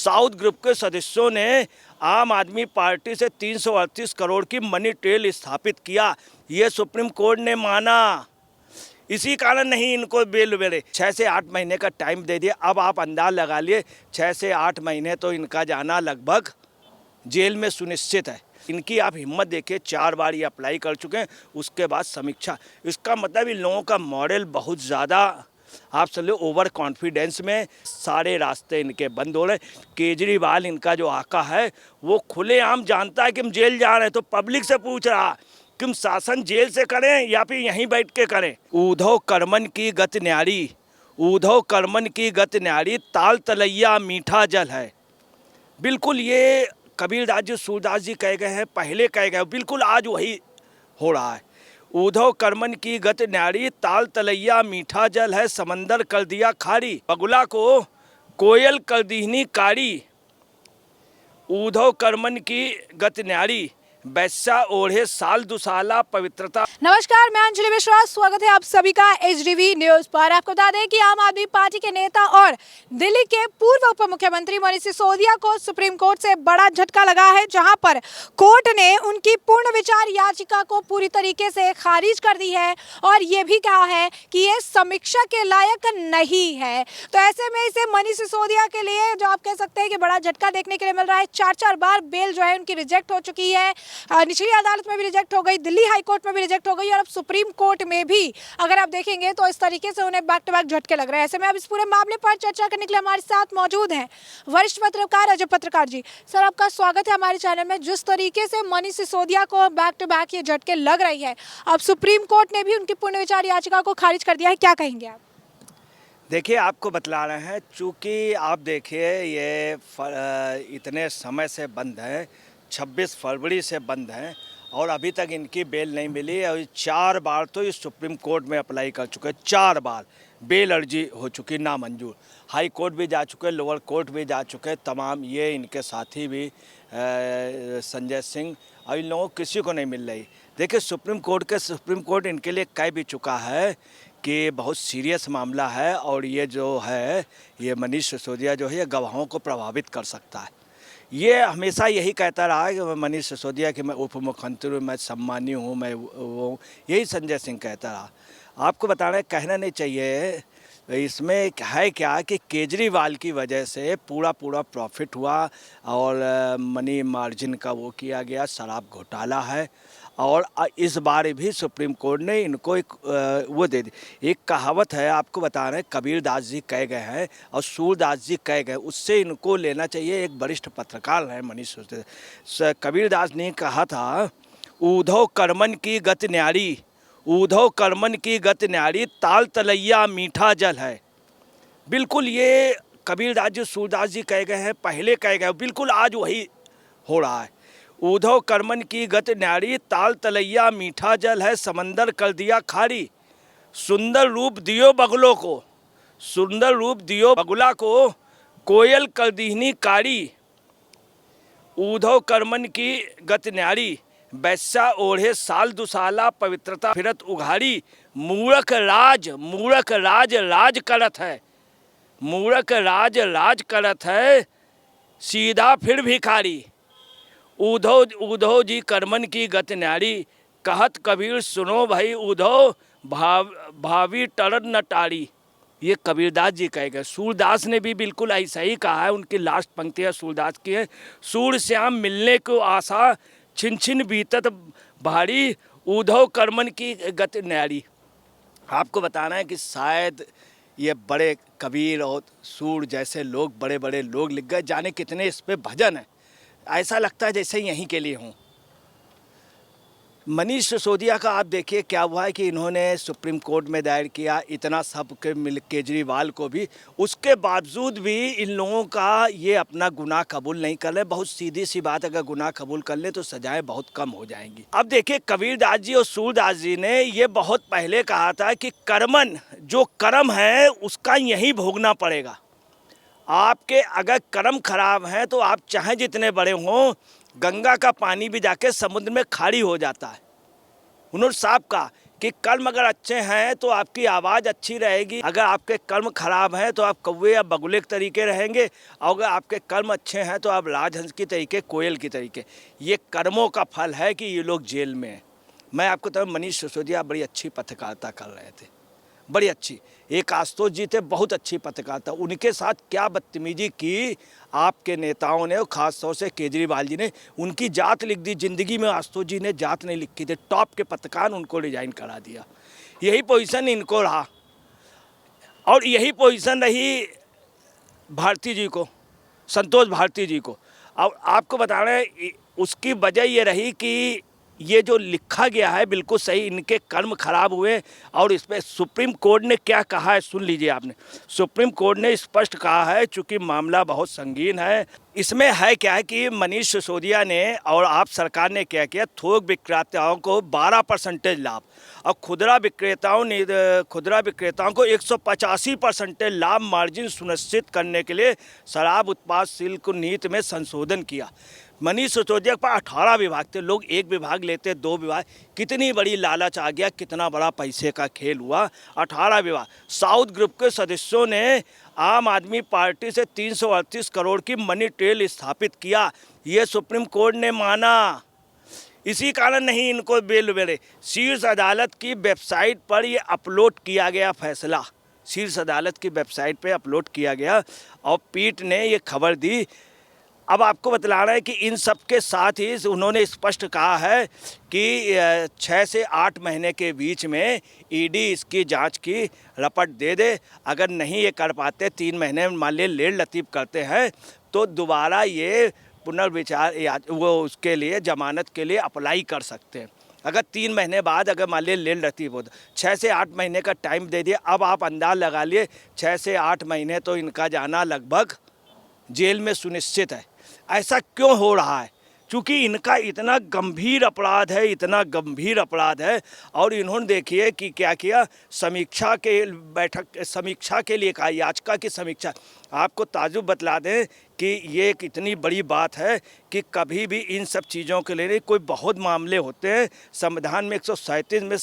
South group के सदस्यों ने आम आदमी पार्टी से 338 करोड़ की मनी ट्रेल स्थापित किया। ये सुप्रीम कोर्ट ने माना, इसी कारण नहीं इनको बेल मिले। 6 से 8 महीने का टाइम दे दिया। अब आप अंदाज लगा लिए 6 से 8 महीने तो इनका जाना लगभग जेल में सुनिश्चित है। इनकी आप हिम्मत देखिए, 4 बार ये अप्लाई कर चुके हैं, उसके बाद समीक्षा। इसका मतलब इन लोगों का मॉडल बहुत ज़्यादा, आप समझ लो, ओवर कॉन्फिडेंस में सारे रास्ते इनके बंद हो रहे। केजरीवाल इनका जो आका है वो खुलेआम जानता है कि हम जेल जा रहे हैं, तो पब्लिक से पूछ रहा कि हम शासन जेल से करें या फिर यहीं बैठ के करें। उद्धव कर्मन की गत न्यारी, उद्धव कर्मन की गत न्यारी, ताल तलैया मीठा जल है। बिल्कुल ये कबीरदास जी, सूरदास जी कह गए हैं, पहले कह गए, बिल्कुल आज वही हो रहा है। उद्धव कर्मन की गत न्यारी, ताल तलैया मीठा जल है, समंदर कर दिया खारी, बगुला को कोयल कर दीहनी कारी। उद्धव कर्मन की गत न्यारी, वैसा ओढ़े साल दुसाला पवित्रता। नमस्कार, मैं अंजलि मिश्रा, स्वागत है आप सभी का एचडीवी न्यूज पर। आपको बता दें कि आम आदमी पार्टी के नेता और दिल्ली के पूर्व उप मुख्यमंत्री मनीष सिसोदिया को सुप्रीम कोर्ट से बड़ा झटका लगा है, जहां पर कोर्ट ने उनकी पूर्ण विचार याचिका को पूरी तरीके से खारिज कर दी है और ये भी कहा है कि ये समीक्षा के लायक नहीं है। तो ऐसे में इसे मनीष सिसोदिया के लिए, जो आप कह सकते हैं कि बड़ा झटका देखने के लिए मिल रहा है। 4 बार बेल जो है उनकी रिजेक्ट हो चुकी है, निचली अदालत में भी रिजेक्ट हो गई, दिल्ली हाई कोर्ट में भी रिजेक्ट हो गई और अब सुप्रीम कोर्ट में भी अगर आप देखेंगे तो इस तरीके से उन्हें बैक टू बैक झटके लग रहे हैं। ऐसे में अब इस पूरे मामले पर चर्चा करने के लिए हमारे साथ मौजूद हैं वरिष्ठ पत्रकार अजय पत्रकार जी। सर, आपका स्वागत है हमारे चैनल में। जिस तरीके से मनीष सिसोदिया को बैक टू बैक ये झटके लग रही है, अब सुप्रीम कोर्ट ने भी उनकी पूर्ण विचार याचिका को खारिज कर दिया है, क्या कहेंगे आप? देखिए, आपको बतला रहे हैं, चूँकि आप देखिए ये इतने समय से बंद है, 26 फरवरी से बंद हैं और अभी तक इनकी बेल नहीं मिली। और 4 बार तो ये सुप्रीम कोर्ट में अप्लाई कर चुके हैं, 4 बार बेल अर्जी हो चुकी नामंजूर। हाई कोर्ट भी जा चुके, लोअर कोर्ट भी जा चुके, तमाम ये इनके साथी भी संजय सिंह, और इन लोगों को किसी को नहीं मिल रही। देखिए, सुप्रीम कोर्ट इनके लिए कह भी चुका है कि बहुत सीरियस मामला है और ये जो है, ये मनीष सिसोदिया जो है ये गवाहों को प्रभावित कर सकता है। ये हमेशा यही कहता रहा है कि मनीष सिसोदिया कि मैं उप मुख्यमंत्री हूँ, मैं सम्मानी हूँ, मैं वो, यही संजय सिंह कहता रहा। आपको बताना, कहना नहीं चाहिए, इसमें है क्या कि केजरीवाल की वजह से पूरा प्रॉफिट हुआ और मनी मार्जिन का वो किया गया, शराब घोटाला है। और इस बार भी सुप्रीम कोर्ट ने इनको एक वो दे दी। एक कहावत है, आपको बता रहे हैं, कबीरदास जी कह गए हैं और सूरदास जी कह गए, उससे इनको लेना चाहिए। एक वरिष्ठ पत्रकार है मनीष सिसोदिया, कबीरदास ने कहा था, उद्धव कर्मन की गत न्यारी, उद्धव कर्मन की गत न्यारी, ताल तलैया मीठा जल है। बिल्कुल ये कबीरदास जी, सूरदास जी कह गए हैं, पहले कह गए, बिल्कुल आज वही हो रहा है। उद्धव कर्मन की गत न्यारी, ताल तलैया मीठा जल है, समंदर कर दिया खारी। सुंदर रूप दियो बगुलों को, सुंदर रूप दियो बगुला को, कोयल कर दीहनी कारी। उद्धव कर्मन की गत न्यारी, वैसा ओढ़े साल दुसाला पवित्रता फिरत उघाड़ी। मूर्ख राज राज करत है, मूर्ख राज करत है, सीधा फिर भिखारी। उद्धव जी कर्मन की गत न्यारी, कहत कबीर सुनो भाई उद्धव, भावी टरद न टारी। ये कबीरदास जी कह गए। सूरदास ने भी बिल्कुल ऐसा ही कहा है, उनकी लास्ट पंक्तियाँ सूरदास की है, सूर श्याम मिलने को आशा, छिन छिन बीतत भारी, उद्धव कर्मन की गत न्यारी। आपको बताना है कि शायद ये बड़े कबीर और सूर जैसे लोग, बड़े बड़े लोग लिख गए, जाने कितने इस पे भजन है, ऐसा लगता है जैसे यहीं के लिए हूँ। मनीष सिसोदिया का आप देखिए क्या हुआ है कि इन्होंने सुप्रीम कोर्ट में दायर किया, इतना सब के मिल, केजरीवाल को भी, उसके बावजूद भी इन लोगों का ये अपना गुनाह कबूल नहीं कर रहे। बहुत सीधी सी बात, अगर गुनाह कबूल कर ले तो सजाएं बहुत कम हो जाएंगी। अब देखिए, कबीरदास जी और सूरदास जी ने ये बहुत पहले कहा था कि कर्मन, जो कर्म है उसका यहीं भोगना पड़ेगा। आपके अगर कर्म खराब हैं तो आप चाहे जितने बड़े हों, गंगा का पानी भी जाके समुद्र में खारी हो जाता है। उन्होंने साफ कहा कि कर्म अगर अच्छे हैं तो आपकी आवाज़ अच्छी रहेगी, अगर आपके कर्म खराब हैं तो आप कौवे या बगुले के तरीके रहेंगे, और अगर आपके कर्म अच्छे हैं तो आप राजहंस की तरीके, कोयल की तरीके। ये कर्मों का फल है कि ये लोग जेल में हैं। मैं आपको तो मनीष सिसोदिया बड़ी अच्छी पत्रकारिता कर रहे थे, बड़ी अच्छी। एक आशुतोष जी थे, बहुत अच्छी पत्रकारिता, उनके साथ क्या बदतमीजी की आपके नेताओं ने, और खास तौर से केजरीवाल जी ने। उनकी जात लिख दी, ज़िंदगी में आशुतोष जी ने जात नहीं लिखी थी, टॉप के पत्रकार, उनको रिजाइन करा दिया। यही पोजीशन इनको रहा, और यही पोजीशन रही भारती जी को, संतोष भारती जी को। और आपको बता रहे हैं उसकी वजह ये रही कि ये जो लिखा गया है बिल्कुल सही, इनके कर्म खराब हुए। और इस पर सुप्रीम कोर्ट ने क्या कहा है सुन लीजिए आपने। सुप्रीम कोर्ट ने स्पष्ट कहा है, चूंकि मामला बहुत संगीन है, इसमें है क्या है कि मनीष सिसोदिया ने और आप सरकार ने क्या किया, थोक विक्रेताओं को 12% लाभ और खुदरा विक्रेताओं को 185% लाभ मार्जिन सुनिश्चित करने के लिए शराब उत्पाद शुल्क नीति में संशोधन किया। मनीष सिसोदिया पर 18 विभाग थे, लोग एक विभाग लेते, 2 विभाग, कितनी बड़ी लालच आ गया, कितना बड़ा पैसे का खेल हुआ। 18 विभाग। साउथ ग्रुप के सदस्यों ने आम आदमी पार्टी से 338 करोड़ की मनी ट्रेल स्थापित किया, ये सुप्रीम कोर्ट ने माना। इसी कारण नहीं इनको बेल मिले। शीर्ष अदालत की वेबसाइट पर ये अपलोड किया गया फैसला, शीर्ष अदालत की वेबसाइट पे अपलोड किया गया और पीठ ने ये खबर दी। अब आपको बतला रहे हैं कि इन सब के साथ ही उन्होंने स्पष्ट कहा है कि 6 से 8 महीने के बीच में ईडी इसकी जांच की रपट दे दे। अगर नहीं ये कर पाते, 3 महीने में मान लिया लेट लतीफ़ करते हैं, तो दोबारा ये पुनर्विचार वो उसके लिए जमानत के लिए अप्लाई कर सकते हैं। अगर 3 महीने बाद अगर मान लिया लेट लतीफ़ होता, 6 से 8 महीने का टाइम दे दिया। अब आप अंदाज़ लगा लिए 6 से 8 महीने तो इनका जाना लगभग जेल में सुनिश्चित है। ऐसा क्यों हो रहा है? क्योंकि इनका इतना गंभीर अपराध है, इतना गंभीर अपराध है। और इन्होंने देखिए कि क्या किया, समीक्षा के लिए कहा, याचिका की समीक्षा। आपको ताजुब बतला दें कि ये एक इतनी बड़ी बात है कि कभी भी इन सब चीज़ों के लिए कोई बहुत मामले होते हैं, संविधान में 137 में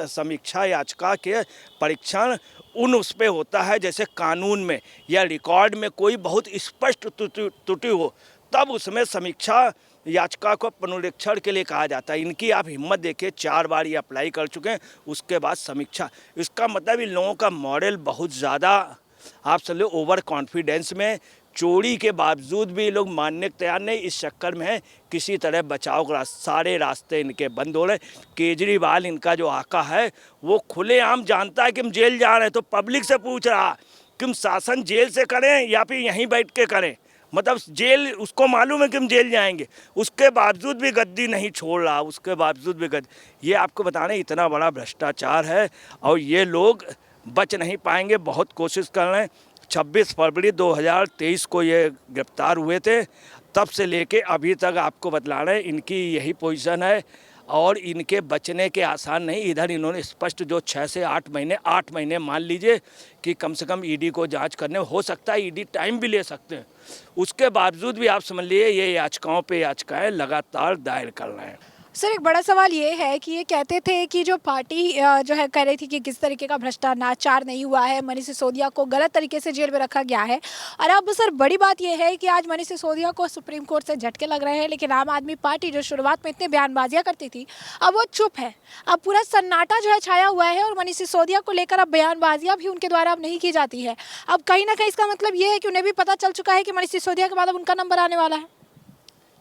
समीक्षा याचिका के परीक्षण उस पे होता है, जैसे कानून में या रिकॉर्ड में कोई बहुत स्पष्ट त्रुटि हो, तब उसमें समीक्षा याचिका को पुनरीक्षण के लिए कहा जाता है। इनकी आप हिम्मत देखिए, 4 बार ये अप्लाई कर चुके हैं, उसके बाद समीक्षा। इसका मतलब इन लोगों का मॉडल बहुत ज़्यादा, आप समझ लो, ओवर कॉन्फिडेंस में, चोरी के बावजूद भी लोग मानने के तैयार नहीं। इस चक्कर में किसी तरह बचाव का सारे रास्ते इनके बंद हो रहे। केजरीवाल इनका जो आका है वो खुलेआम जानता है कि हम जेल जा रहे हैं, तो पब्लिक से पूछ रहा कि हम शासन जेल से करें या फिर यहीं बैठ के करें। मतलब जेल, उसको मालूम है कि हम जेल जाएंगे, उसके बावजूद भी गद्दी नहीं छोड़ रहा, उसके बावजूद भी गद्दी। ये आपको बताना इतना बड़ा भ्रष्टाचार है और ये लोग बच नहीं पाएंगे, बहुत कोशिश कर रहे हैं। 26 फरवरी 2023 को ये गिरफ्तार हुए थे, तब से लेके अभी तक आपको बतला रहे हैं इनकी यही पोजीशन है और इनके बचने के आसान नहीं। इधर इन्होंने स्पष्ट जो 6 से 8 महीने मान लीजिए कि कम से कम ईडी को जांच करने, हो सकता है ईडी टाइम भी ले सकते हैं, उसके बावजूद भी आप समझ लिए ये याचिकाओं पे याचिकाएं लगातार दायर कर रहे हैं। सर, एक बड़ा सवाल ये है कि ये कहते थे कि जो पार्टी जो है कह रही थी कि किस तरीके का भ्रष्टाचार नहीं हुआ है, मनीष सिसोदिया को गलत तरीके से जेल में रखा गया है। और अब सर बड़ी बात ये है कि आज मनीष सिसोदिया को सुप्रीम कोर्ट से झटके लग रहे हैं, लेकिन आम आदमी पार्टी जो शुरुआत में इतने बयानबाजियां करती थी, अब वो चुप है। अब पूरा सन्नाटा जो है छाया हुआ है और मनीष सिसोदिया को लेकर अब बयानबाजियां भी उनके द्वारा अब नहीं की जाती है। अब कहीं ना कहीं इसका मतलब ये है कि उन्हें भी पता चल चुका है कि मनीष सिसोदिया के बाद अब उनका नंबर आने वाला है।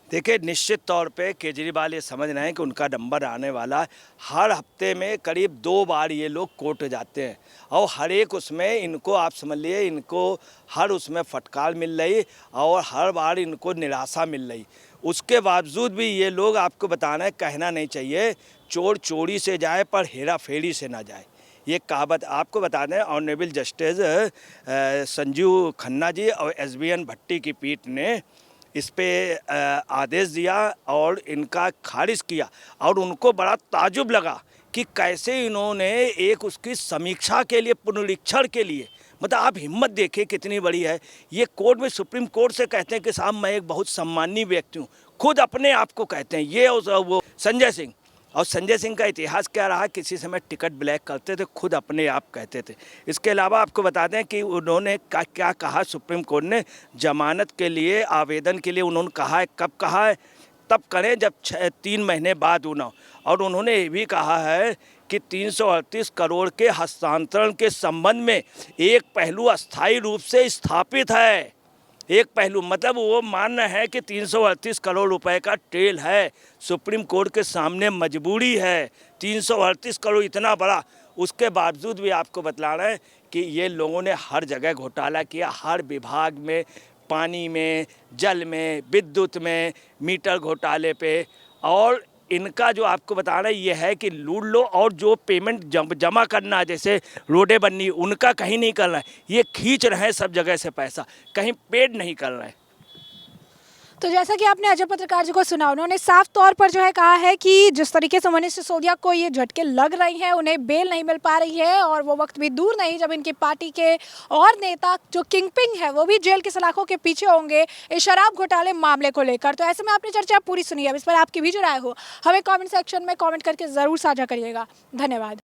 देखिए, निश्चित तौर पे केजरीवाल ये समझ रहे हैं कि उनका नंबर आने वाला है। हर हफ्ते में करीब 2 बार ये लोग कोर्ट जाते हैं और हर एक उसमें इनको, आप समझ लिए, इनको हर उसमें फटकार मिल रही और हर बार इनको निराशा मिल रही। उसके बावजूद भी ये लोग, आपको बताना है, कहना नहीं चाहिए, चोर चोरी से जाए पर हेरा फेरी से ना जाए। ये कहावत आपको बता दें, ऑनरेबल जस्टिस संजीव खन्ना जी और SBN भट्टी की पीठ ने इस पे आदेश दिया और इनका खारिज किया। और उनको बड़ा ताजुब लगा कि कैसे इन्होंने एक उसकी समीक्षा के लिए, पुनरीक्षण के लिए, मतलब आप हिम्मत देखिए कितनी बड़ी है। ये कोर्ट में, सुप्रीम कोर्ट से कहते हैं कि साहब मैं एक बहुत सम्मानीय व्यक्ति हूँ, खुद अपने आप को कहते हैं ये वो संजय सिंह। और संजय सिंह का इतिहास क्या रहा, किसी समय टिकट ब्लैक करते थे, खुद अपने आप कहते थे। इसके अलावा आपको बता दें कि उन्होंने क्या कहा, सुप्रीम कोर्ट ने जमानत के लिए आवेदन के लिए उन्होंने कहा है, कब कहा है, तब करें जब 3 महीने बाद होना। और उन्होंने ये भी कहा है कि 338 करोड़ के हस्तांतरण के संबंध में एक पहलू अस्थायी रूप से स्थापित है। एक पहलू मतलब वो मान रहे हैं कि 338 करोड़ रुपए का ट्रेल है, सुप्रीम कोर्ट के सामने मजबूरी है। 338 करोड़ इतना बड़ा, उसके बावजूद भी आपको बतला रहे हैं कि ये लोगों ने हर जगह घोटाला किया, हर विभाग में, पानी में, जल में, विद्युत में, मीटर घोटाले पे। और इनका जो आपको बता रहे हैं ये है कि लूट लो, और जो पेमेंट जमा करना है, जैसे रोडें बननी, उनका कहीं नहीं कर रहे हैं, ये खींच रहे हैं सब जगह से पैसा, कहीं पेड नहीं कर रहे हैं। तो जैसा कि आपने अजय पत्रकार जी को सुना, उन्होंने साफ तौर पर जो है कहा है कि जिस तरीके से मनीष सिसोदिया को ये झटके लग रही हैं, उन्हें बेल नहीं मिल पा रही है, और वो वक्त भी दूर नहीं जब इनकी पार्टी के और नेता जो किंगपिन है वो भी जेल की सलाखों के पीछे होंगे इस शराब घोटाले मामले को लेकर। तो ऐसे में आपने चर्चा पूरी सुनी है, अब इस पर आपकी भी जो राय हो हमें कॉमेंट सेक्शन में कॉमेंट करके ज़रूर साझा करिएगा। धन्यवाद।